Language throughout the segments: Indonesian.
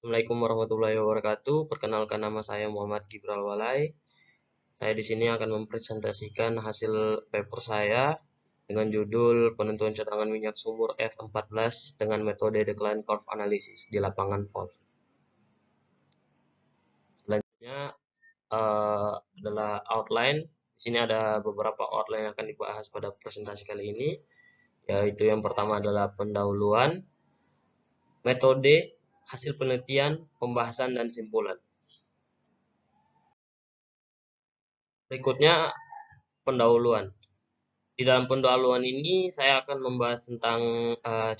Assalamualaikum warahmatullahi wabarakatuh. Perkenalkan, nama saya Muhammad Gibral Walai. Saya di sini akan mempresentasikan hasil paper saya dengan judul penentuan cadangan minyak sumur F14 dengan metode decline curve analysis di lapangan volt. Selanjutnya adalah outline. Di sini ada beberapa outline yang akan dibahas pada presentasi kali ini, yaitu yang pertama adalah pendahuluan, metode, hasil penelitian, pembahasan, dan simpulan. Berikutnya pendahuluan. Di dalam pendahuluan ini saya akan membahas tentang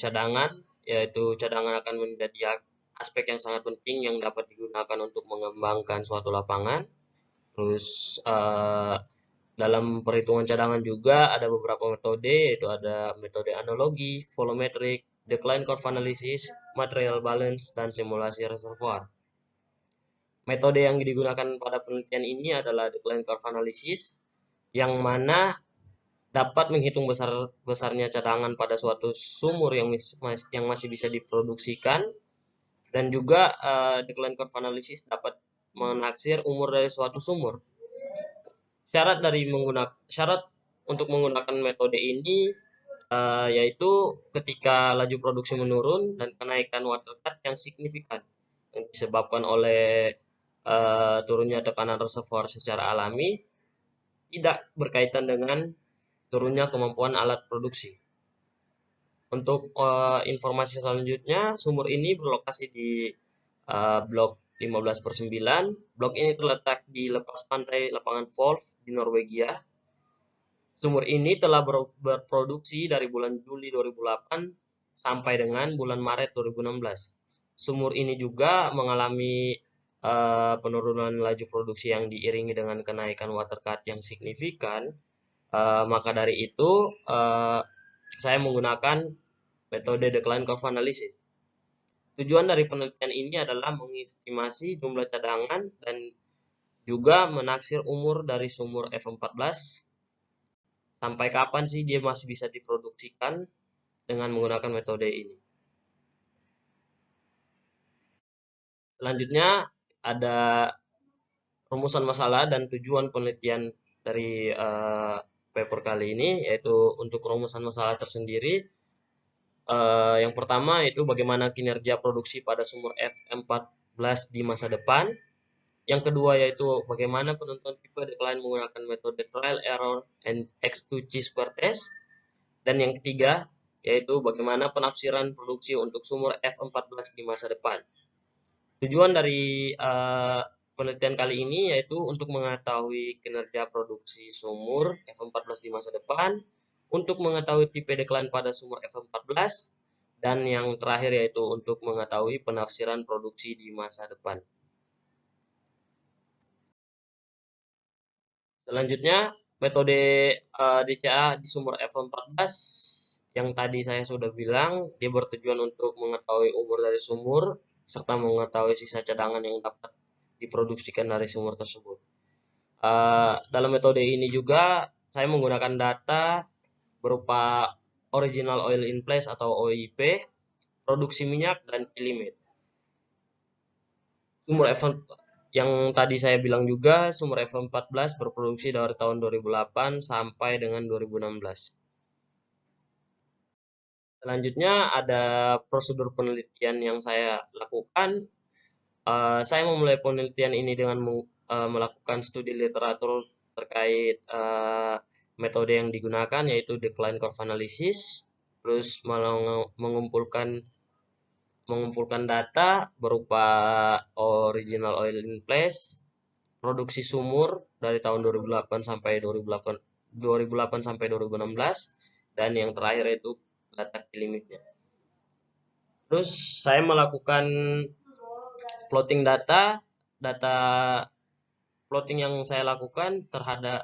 cadangan, yaitu cadangan akan menjadi aspek yang sangat penting yang dapat digunakan untuk mengembangkan suatu lapangan. Terus dalam perhitungan cadangan juga ada beberapa metode, yaitu ada metode analogi, volumetric, decline curve analysis, material balance, dan simulasi reservoir. Metode yang digunakan pada penelitian ini adalah decline curve analysis, yang mana dapat menghitung besarnya cadangan pada suatu sumur yang masih bisa diproduksikan, dan juga decline curve analysis dapat menaksir umur dari suatu sumur. Syarat untuk menggunakan metode ini yaitu ketika laju produksi menurun dan kenaikan water cut yang signifikan yang disebabkan oleh turunnya tekanan reservoir secara alami tidak berkaitan dengan turunnya kemampuan alat produksi. Untuk informasi selanjutnya, sumur ini berlokasi di blok 15/9. Blok ini terletak di lepas pantai lapangan Wolf di Norwegia. Sumur ini telah berproduksi dari bulan Juli 2008 sampai dengan bulan Maret 2016. Sumur ini juga mengalami penurunan laju produksi yang diiringi dengan kenaikan water cut yang signifikan. Maka dari itu saya menggunakan metode decline curve analysis. Tujuan dari penelitian ini adalah mengestimasi jumlah cadangan dan juga menaksir umur dari sumur F14 sampai kapan sih dia masih bisa diproduksikan dengan menggunakan metode ini. Selanjutnya ada rumusan masalah dan tujuan penelitian dari paper kali ini, yaitu untuk rumusan masalah tersendiri. Yang pertama itu bagaimana kinerja produksi pada sumur F14 di masa depan. Yang kedua yaitu bagaimana penentuan tipe decline menggunakan metode trial error and X2 chi-square test. Dan yang ketiga yaitu bagaimana penafsiran produksi untuk sumur F14 di masa depan. Tujuan dari penelitian kali ini yaitu untuk mengetahui kinerja produksi sumur F14 di masa depan, untuk mengetahui tipe decline pada sumur F14, dan yang terakhir yaitu untuk mengetahui penafsiran produksi di masa depan. Selanjutnya, metode DCA di sumur F14 yang tadi saya sudah bilang, dia bertujuan untuk mengetahui umur dari sumur serta mengetahui sisa cadangan yang dapat diproduksikan dari sumur tersebut. Dalam metode ini juga saya menggunakan data berupa original oil in place atau OIP, produksi minyak, dan limit. Sumur yang tadi saya bilang juga, sumur F14 berproduksi dari tahun 2008 sampai dengan 2016. Selanjutnya ada prosedur penelitian yang saya lakukan. Saya memulai penelitian ini dengan melakukan studi literatur terkait metode yang digunakan, yaitu decline curve analysis, terus mengumpulkan data berupa original oil in place, produksi sumur dari tahun 2008 sampai 2016, dan yang terakhir itu data limitnya. Terus saya melakukan plotting data plotting yang saya lakukan terhadap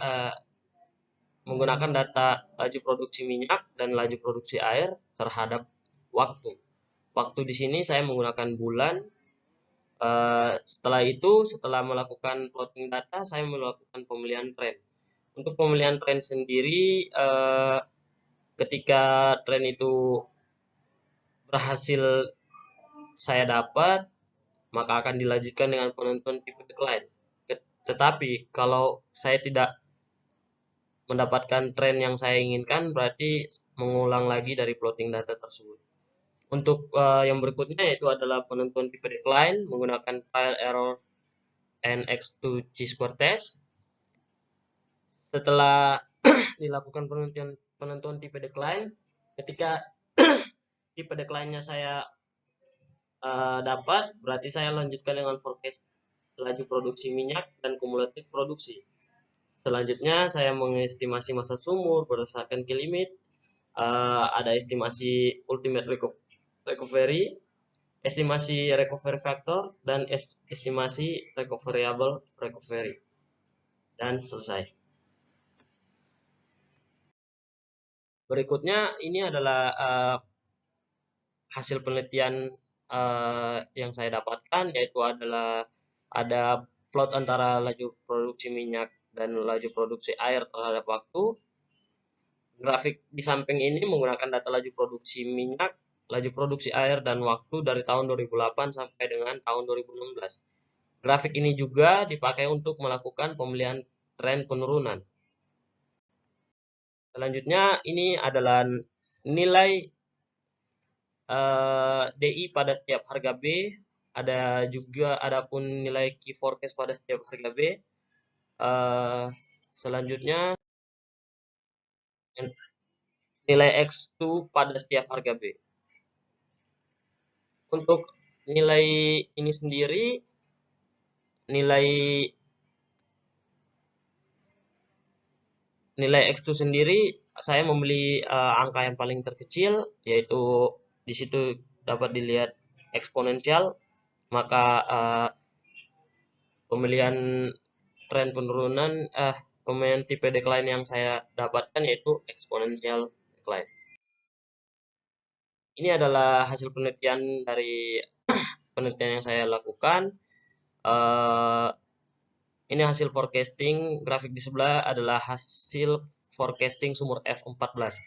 menggunakan data laju produksi minyak dan laju produksi air terhadap waktu. Waktu di sini saya menggunakan bulan. Setelah melakukan plotting data, saya melakukan pemilihan tren. Untuk pemilihan tren sendiri, ketika tren itu berhasil saya dapat, maka akan dilanjutkan dengan penentuan tipe decline. Tetapi kalau saya tidak mendapatkan tren yang saya inginkan, berarti mengulang lagi dari plotting data tersebut. Untuk yang berikutnya yaitu adalah penentuan tipe decline menggunakan trial error and X2 chi-square test. Setelah dilakukan penentuan tipe decline, ketika tipe decline-nya saya dapat, berarti saya lanjutkan dengan forecast laju produksi minyak dan kumulatif produksi. Selanjutnya saya mengestimasi masa sumur berdasarkan key limit, ada estimasi ultimate recovery, estimasi recovery factor, dan estimasi recoverable recovery. Dan selesai. Berikutnya ini adalah hasil penelitian yang saya dapatkan, yaitu adalah ada plot antara laju produksi minyak dan laju produksi air terhadap waktu. Grafik di samping ini menggunakan data laju produksi minyak, laju produksi air, dan waktu dari tahun 2008 sampai dengan tahun 2016. Grafik ini juga dipakai untuk melakukan pemilihan tren penurunan. Selanjutnya ini adalah nilai DI pada setiap harga B, adapun nilai key forecast pada setiap harga B. Selanjutnya nilai X2 pada setiap harga B. Untuk nilai ini sendiri, nilai X2 sendiri saya membeli angka yang paling terkecil, yaitu di situ dapat dilihat eksponensial, maka pemilihan tren penurunan pemilihan tipe decline yang saya dapatkan yaitu exponential decline. Ini adalah hasil penelitian dari penelitian yang saya lakukan. Ini hasil forecasting. Grafik di sebelah adalah hasil forecasting sumur F14.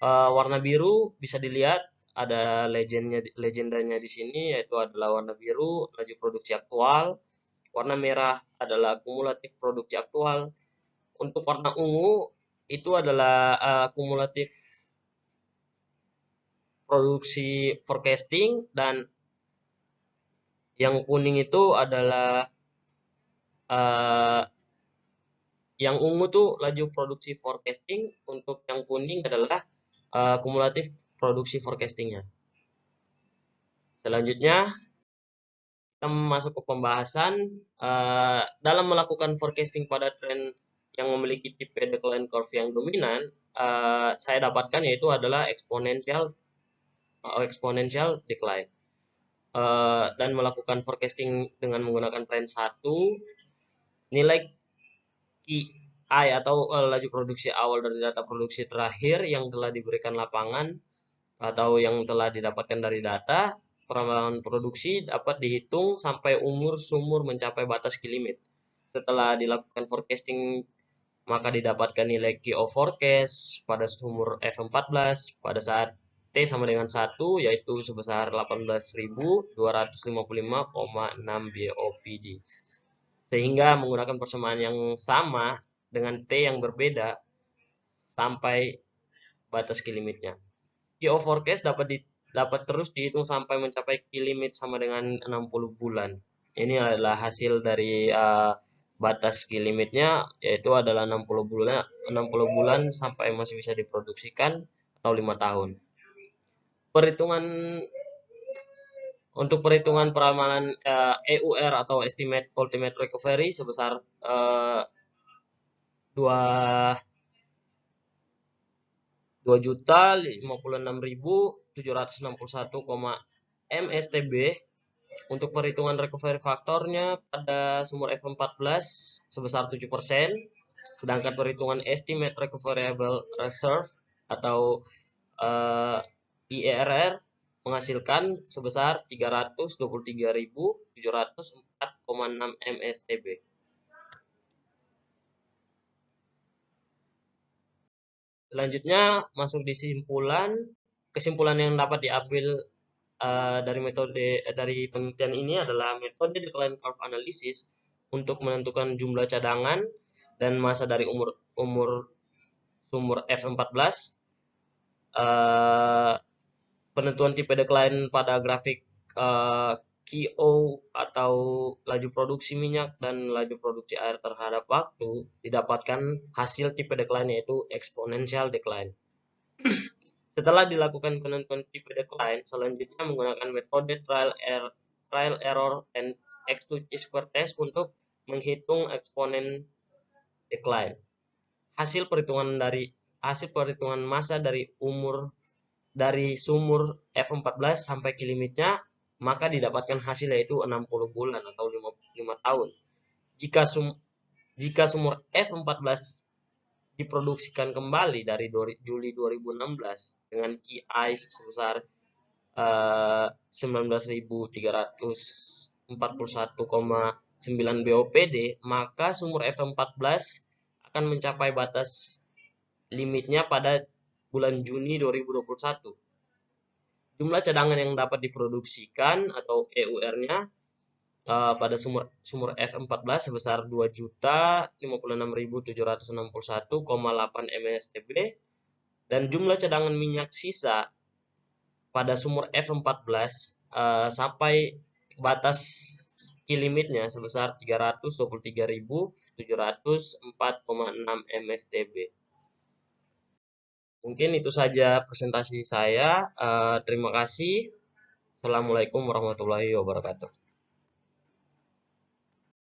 Warna biru bisa dilihat ada legendanya di sini, yaitu adalah warna biru laju produksi aktual. Warna merah adalah kumulatif produksi aktual. Untuk warna ungu itu adalah kumulatif produksi forecasting, dan yang kuning itu adalah yang ungu tuh laju produksi forecasting, untuk yang kuning adalah kumulatif produksi forecastingnya. Selanjutnya kita masuk ke pembahasan dalam melakukan forecasting pada tren yang memiliki tipe decline curve yang dominan. Saya dapatkan yaitu adalah exponential decline. Dan melakukan forecasting dengan menggunakan tren 1, nilai KI atau laju produksi awal dari data produksi terakhir yang telah diberikan lapangan atau yang telah didapatkan dari data perambahan produksi dapat dihitung sampai umur sumur mencapai batas key limit. Setelah dilakukan forecasting, maka didapatkan nilai Q of forecast pada sumur F14 pada saat T sama dengan 1, yaitu sebesar 18.255,6 BOPD. Sehingga menggunakan persamaan yang sama dengan T yang berbeda sampai batas key limitnya. Q of forecast dapat terus dihitung sampai mencapai key limit sama dengan 60 bulan. Ini adalah hasil dari batas key limitnya, yaitu adalah 60 bulan sampai masih bisa diproduksikan atau 5 tahun. Untuk perhitungan peramalan EUR atau estimate ultimate recovery sebesar 2.056.761, MSTB. Untuk perhitungan recovery faktornya pada sumur F14 sebesar 7%, sedangkan perhitungan estimate recoverable reserve atau IERR menghasilkan sebesar 323.704,6 MSTB. Selanjutnya masuk di kesimpulan yang dapat diambil dari penelitian ini adalah metode decline curve analysis untuk menentukan jumlah cadangan dan massa dari umur sumur F14. Penentuan tipe decline pada grafik QO atau laju produksi minyak dan laju produksi air terhadap waktu didapatkan hasil tipe decline yaitu exponential decline. Setelah dilakukan penentuan tipe decline, selanjutnya menggunakan metode trial error and X2 test untuk menghitung eksponen decline. Hasil perhitungan massa dari sumur F14 sampai ke limitnya, maka didapatkan hasil yaitu 60 bulan atau 5 tahun. Jika sumur F14 diproduksikan kembali dari Juli 2016 dengan KI sebesar 19.341,9 BOPD, maka sumur F14 akan mencapai batas limitnya pada bulan Juni 2021. Jumlah cadangan yang dapat diproduksikan atau EUR-nya pada sumur F14 sebesar 2.056.761,8 mstb, dan jumlah cadangan minyak sisa pada sumur F14 sampai batas key limitnya sebesar 323.704,6 mstb. Mungkin itu saja presentasi saya. Terima kasih. Assalamualaikum warahmatullahi wabarakatuh.